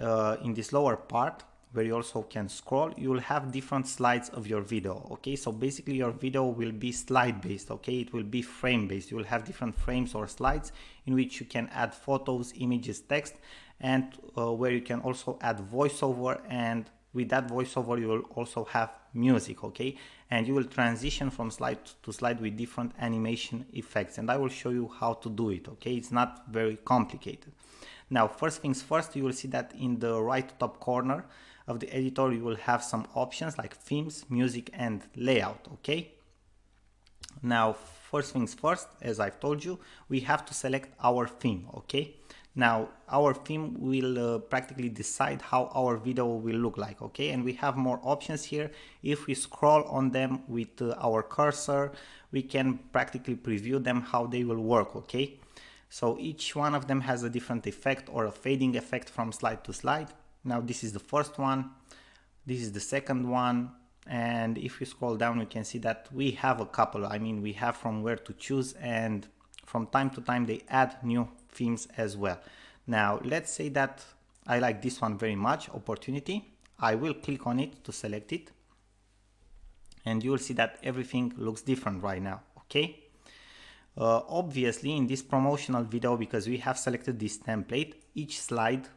in this lower part where you also can scroll, you will have different slides of your video, okay? So basically your video will be slide based, okay? It will be frame based. You will have different frames or slides in which you can add photos, images, text, and where you can also add voiceover, and with that voiceover you will also have music, okay? And you will transition from slide to slide with different animation effects, and I will show you how to do it, okay? It's not very complicated. Now, first things first, you will see that in the right top corner of the editor you will have some options like themes, music, and layout, okay? Now, first things first, as I've told you, we have to select our theme, okay? Now, our theme will practically decide how our video will look like, okay? And we have more options here. If we scroll on them with our cursor, we can practically preview them how they will work, okay? So each one of them has a different effect or a fading effect from slide to slide. Now this is the first one, this is the second one, and if you scroll down you can see that we have a couple. I mean, we have from where to choose, and from time to time they add new themes as well. Now let's say that I like this one very much, Opportunity. I will click on it to select it, and you will see that everything looks different right now, okay? Obviously in this promotional video, because we have selected this template, each slide,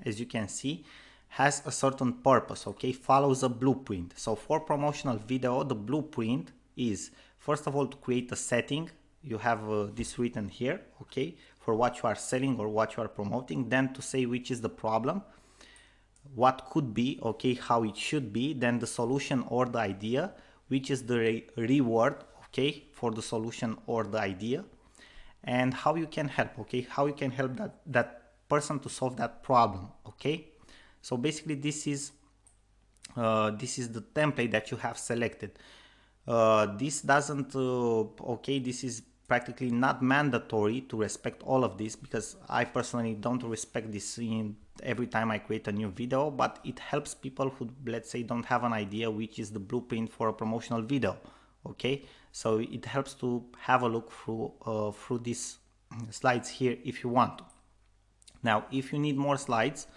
as you can see, has a certain purpose, okay? Follows a blueprint. So for promotional video, the blueprint is first of all to create a setting. You have this written here, okay, for what you are selling or what you are promoting. Then to say which is the problem, what could be, okay, how it should be, then the solution or the idea, which is the reward, okay, for the solution or the idea, and how you can help, okay, how you can help that person to solve that problem, okay? So basically this is the template that you have selected. This doesn't okay, this is practically not mandatory to respect all of this, because I personally don't respect this in every time I create a new video, but it helps people who, let's say, don't have an idea which is the blueprint for a promotional video, okay? So it helps to have a look through these slides here if you want to. Now, if you need more slides,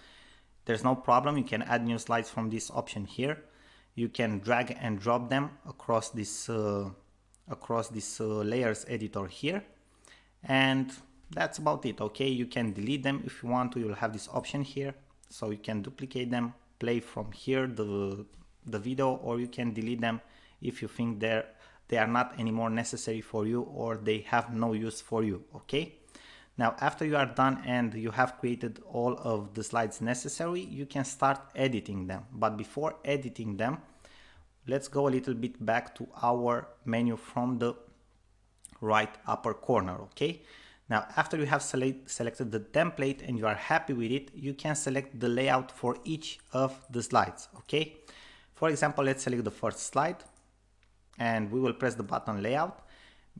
there's no problem. You can add new slides from this option here. You can drag and drop them across this layers editor here, and that's about it, okay? You can delete them if you want to. You'll have this option here, so you can duplicate them, play from here the video, or you can delete them if you think they are not anymore necessary for you or they have no use for you, okay? Now, after you are done and you have created all of the slides necessary, you can start editing them. But before editing them, let's go a little bit back to our menu from the right upper corner, okay? Now, after you have selected the template and you are happy with it, you can select the layout for each of the slides, okay? For example, let's select the first slide and we will press the button layout.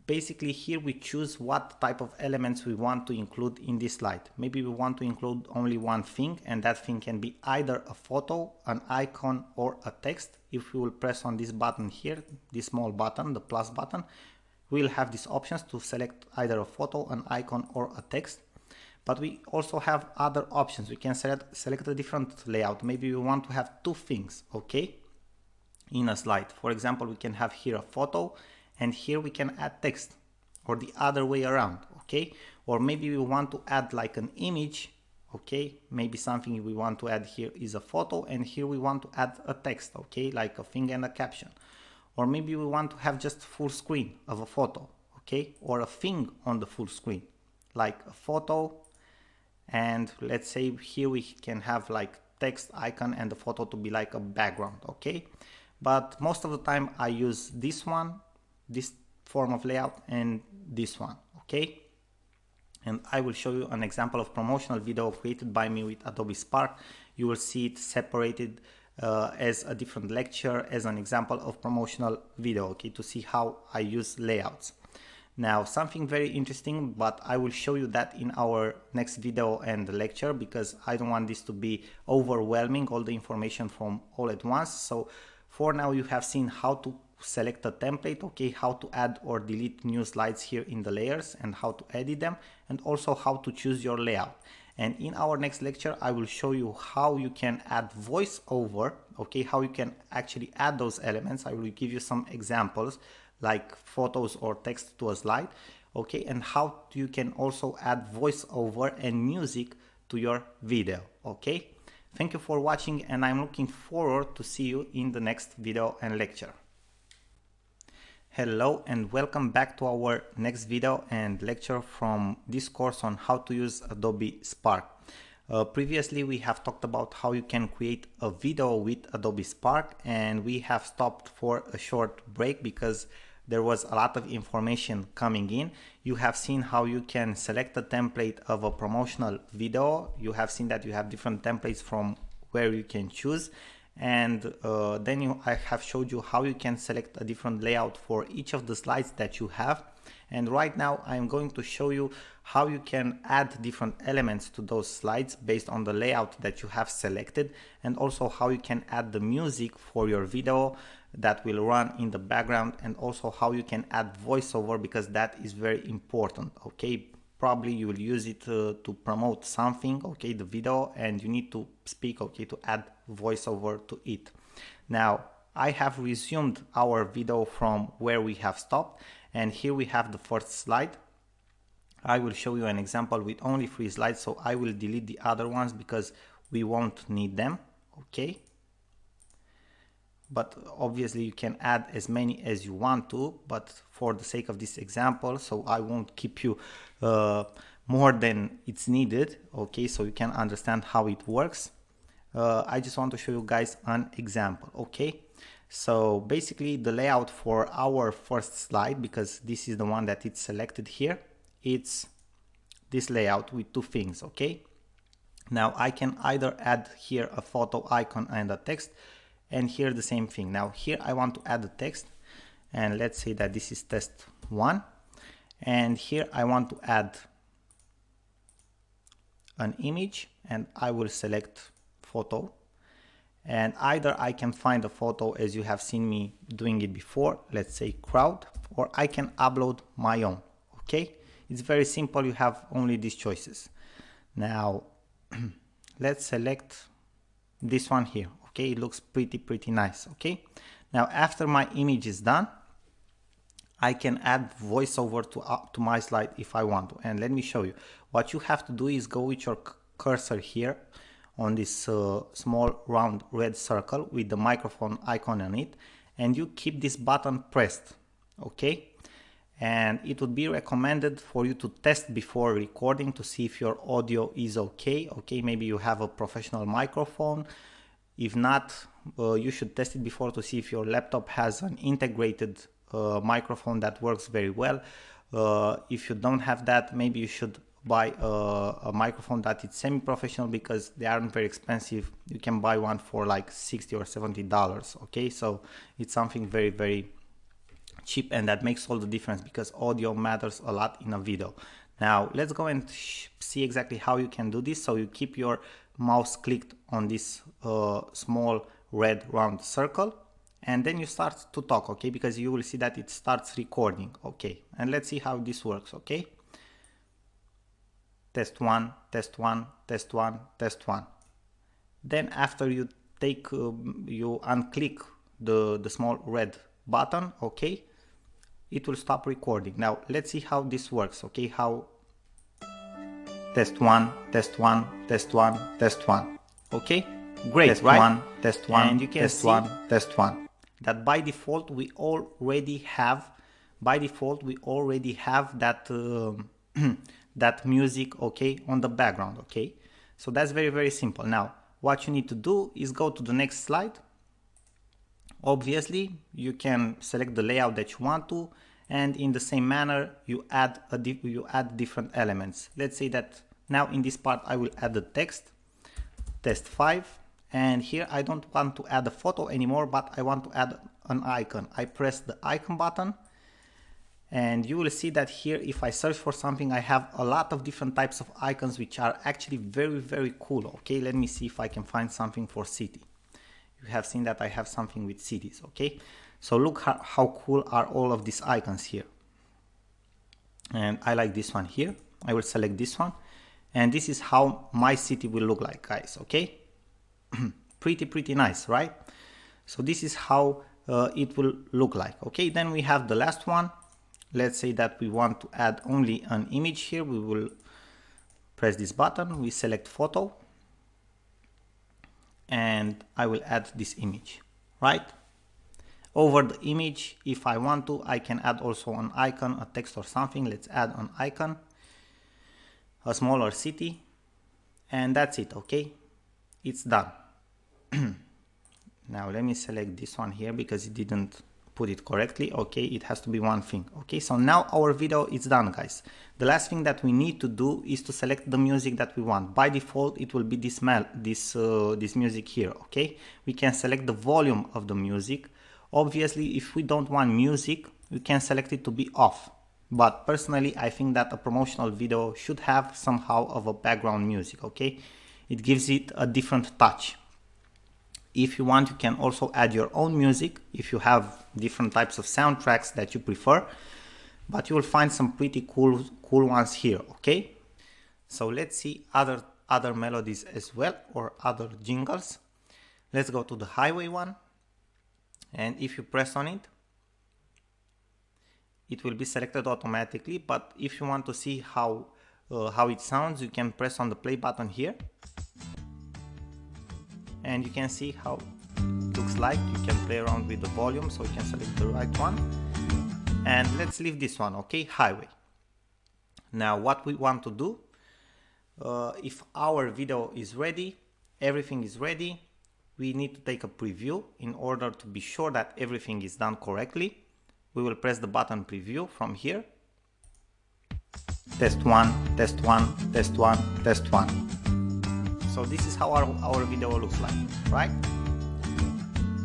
Basically here we choose what type of elements we want to include in this slide. Maybe we want to include only one thing, and that thing can be either a photo, an icon, or a text. If we will press on this button here, this small button, the plus button, we'll have these options to select either a photo, an icon, or a text. But we also have other options. We can select a different layout. Maybe we want to have two things, okay, in a slide. For example, we can have here a photo, and here we can add text, or the other way around, okay? Or maybe we want to add like an image, okay? Maybe something we want to add here is a photo, and here we want to add a text, okay? Like a thing and a caption. Or maybe we want to have just full screen of a photo, okay? Or a thing on the full screen, like a photo and let's say here we can have like text icon and the photo to be like a background, okay? But most of the time I use this one, this form of layout, and this one, okay? And I will show you an example of promotional video created by me with Adobe Spark. You will see it separated as a different lecture, as an example of promotional video, okay, to see how I use layouts. Now, something very interesting, but I will show you that in our next video and lecture, because I don't want this to be overwhelming, all the information from all at once. So for now, you have seen how to select a template, okay, how to add or delete new slides here in the layers and how to edit them, and also how to choose your layout. And in our next lecture, I will show you how you can add voiceover, okay, how you can actually add those elements. I will give you some examples like photos or text to a slide, okay, and how you can also add voiceover and music to your video, okay. Thank you for watching, and I'm looking forward to see you in the next video and lecture. Hello and welcome back to our next video and lecture from this course on how to use Adobe Spark. Previously we have talked about how you can create a video with Adobe Spark, and we have stopped for a short break because there was a lot of information coming in. You have seen how you can select a template of a promotional video. You have seen that you have different templates from where you can choose. And then I have showed you how you can select a different layout for each of the slides that you have. And right now I'm going to show you how you can add different elements to those slides based on the layout that you have selected, and also how you can add the music for your video that will run in the background, and also how you can add voiceover, because that is very important, okay? Probably you will use it to promote something, okay, the video, and you need to speak, okay, to add voiceover to it. Now, I have resumed our video from where we have stopped, and here we have the first slide. I will show you an example with only 3 slides, so I will delete the other ones because we won't need them, okay? But obviously you can add as many as you want to, but for the sake of this example, so I won't keep you more than it's needed, okay, so you can understand how it works. I just want to show you guys an example, okay? So basically the layout for our first slide, because this is the one that it's selected here, it's this layout with 2 things, okay? Now I can either add here a photo icon and a text, and here the same thing. Now here I want to add a text, and let's say that this is test 1, and here I want to add an image, and I will select photo, and either I can find a photo as you have seen me doing it before, let's say crowd, or I can upload my own, okay? It's very simple, you have only these choices. Now let's select this one here, okay? It looks pretty nice, okay? Now after my image is done, I can add voiceover to my slide if I want to, and let me show you. What you have to do is go with your cursor here on this small round red circle with the microphone icon on it, and you keep this button pressed, okay? And it would be recommended for you to test before recording to see if your audio is okay, maybe you have a professional microphone. If not, you should test it before to see if your laptop has an integrated microphone that works very well. If you don't have that, maybe you should buy a microphone that is semi-professional, because they aren't very expensive. You can buy one for like $60 or $70, okay? So it's something very cheap, and that makes all the difference, because audio matters a lot in a video. Now let's go and see exactly how you can do this. So you keep your mouse clicked on this small red round circle, and then you start to talk, okay, because you will see that it starts recording, okay? And let's see how this works, okay? Test 1, test 1, test 1, test 1. Then after you take you unclick the small red button, okay, it will stop recording. Now let's see how this works, okay? How test 1, test 1, test 1, test 1, okay? Great, test right? 1, test 1, and you can test see 1, test 1. That by default we already have that that music, okay, on the background, okay? So that's very, very simple. Now, what you need to do is go to the next slide. Obviously, you can select the layout that you want to, and in the same manner, you add different elements. Let's say that now in this part, I will add the text, test 5, and here I don't want to add a photo anymore, but I want to add an icon. I press the icon button, and you will see that here, if I search for something, I have a lot of different types of icons, which are actually very, very cool. Okay, let me see if I can find something for city. You have seen that I have something with cities. Okay, so look how cool are all of these icons here. And I like this one here. I will select this one, and this is how my city will look like, guys. Okay, pretty nice, right? So this is how it will look like. Okay, then we have the last one. Let's say that we want to add only an image here. We will press this button, we select photo, and I will add this image, right? Over the image, if I want to, I can add also an icon, a text or something. Let's add an icon, a smaller city, and that's it. Okay, it's done. Now let me select this one here because it didn't put it correctly. Okay, it has to be one thing. Okay, so now our video is done, guys. The last thing that we need to do is to select the music that we want. By default, it will be this music here. Okay, we can select the volume of the music. Obviously, if we don't want music, we can select it to be off. But personally, I think that a promotional video should have somehow of a background music. Okay, it gives it a different touch. If you want, you can also add your own music if you have different types of soundtracks that you prefer, but you will find some pretty cool ones here. Okay, so let's see other melodies as well, or other jingles. Let's go to the highway one, and if you press on it, it will be selected automatically. But if you want to see how it sounds, you can press on the play button here, and you can see how it looks like. You can play around with the volume, so you can select the right one. And let's leave this one, okay, highway. Now what we want to do, if our video is ready, everything is ready, we need to take a preview in order to be sure that everything is done correctly. We will press the button preview from here. Test 1, test 1, test 1, test 1. So this is how our video looks like, right?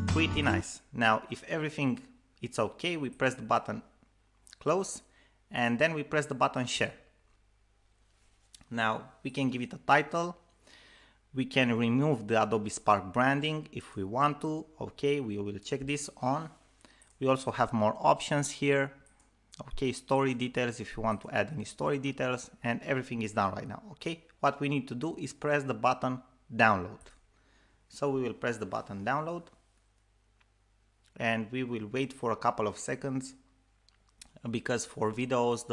Pretty nice. Now, if everything it's okay, we press the button close, and then we press the button share. Now, we can give it a title. We can remove the Adobe Spark branding if we want to. Okay, we will check this on. We also have more options here. Okay, story details if you want to add any story details, and everything is done right now. Okay, what we need to do is press the button download. So we will press the button download, and we will wait for a couple of seconds, because for videos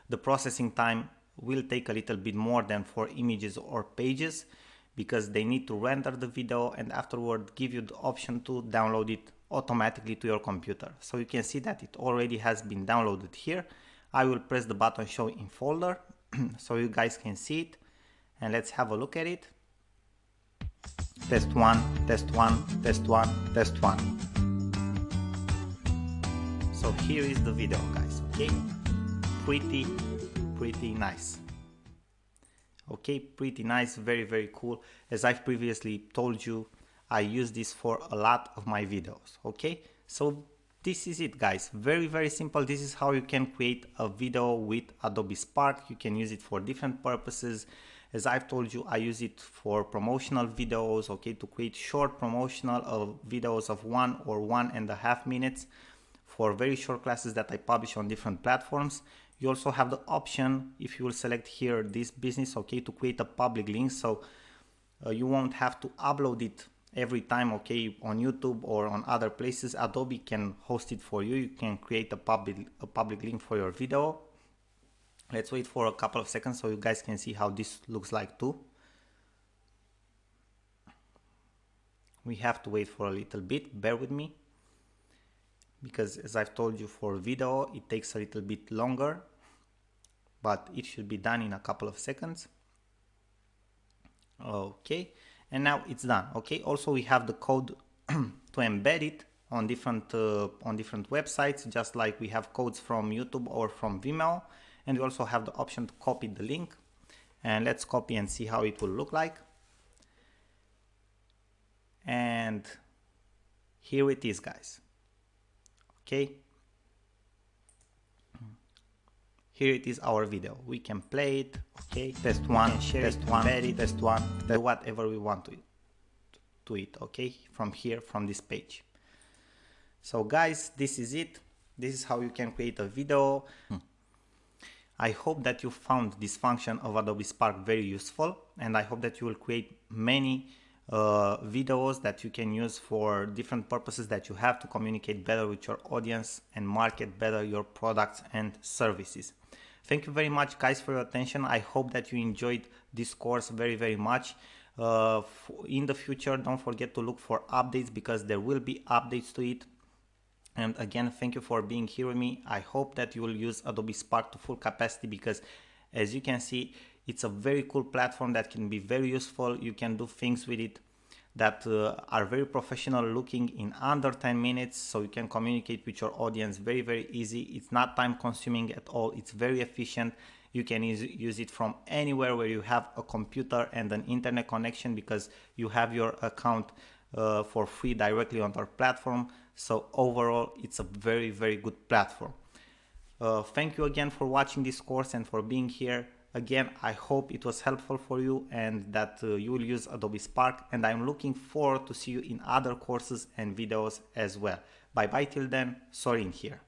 the processing time will take a little bit more than for images or pages, because they need to render the video and afterward give you the option to download it automatically to your computer. So you can see that it already has been downloaded here. I will press the button show in folder so you guys can see it, and let's have a look at it. Test 1, test 1, test 1, test 1. So here is the video, guys. Okay, pretty nice. Okay, pretty nice, very cool. As I've previously told you, I use this for a lot of my videos. Okay, so this is it, guys. Very simple. This is how you can create a video with Adobe Spark. You can use it for different purposes. As I've told you, I use it for promotional videos, okay, to create short promotional videos of 1 or 1.5 minutes for very short classes that I publish on different platforms. You also have the option, if you will select here this business, okay, to create a public link, so you won't have to upload it every time, okay, on YouTube or on other places. Adobe can host it for you. You can create a public link for your video. Let's wait for a couple of seconds so you guys can see how this looks like too. We have to wait for a little bit, bear with me, because as I've told you, for video it takes a little bit longer, but it should be done in a couple of seconds. Okay, and now it's done. Okay, also we have the code to embed it on different websites, just like we have codes from YouTube or from Vimeo, and we also have the option to copy the link. And let's copy and see how it will look like. And here it is, guys. Okay, here it is, our video. We can play it. Okay, test one, share test it, one, it, test one, do whatever we want to it. Okay, from here, from this page. So guys, this is it. This is how you can create a video. I hope that you found this function of Adobe Spark very useful, and I hope that you will create many videos that you can use for different purposes that you have to communicate better with your audience and market better your products and services. Thank you very much, guys, for your attention. I hope that you enjoyed this course very much. In the future, don't forget to look for updates, because there will be updates to it. And again, thank you for being here with me. I hope that you will use Adobe Spark to full capacity, because as you can see, it's a very cool platform that can be very useful. You can do things with it that are very professional looking in under 10 minutes. So you can communicate with your audience very easy. It's not time consuming at all. It's very efficient. You can use it from anywhere where you have a computer and an internet connection, because you have your account for free directly on our platform. So overall, it's a very good platform. Thank you again for watching this course and for being here. Again, I hope it was helpful for you and that you will use Adobe Spark, and I'm looking forward to see you in other courses and videos as well. Bye bye till then, Sorin here.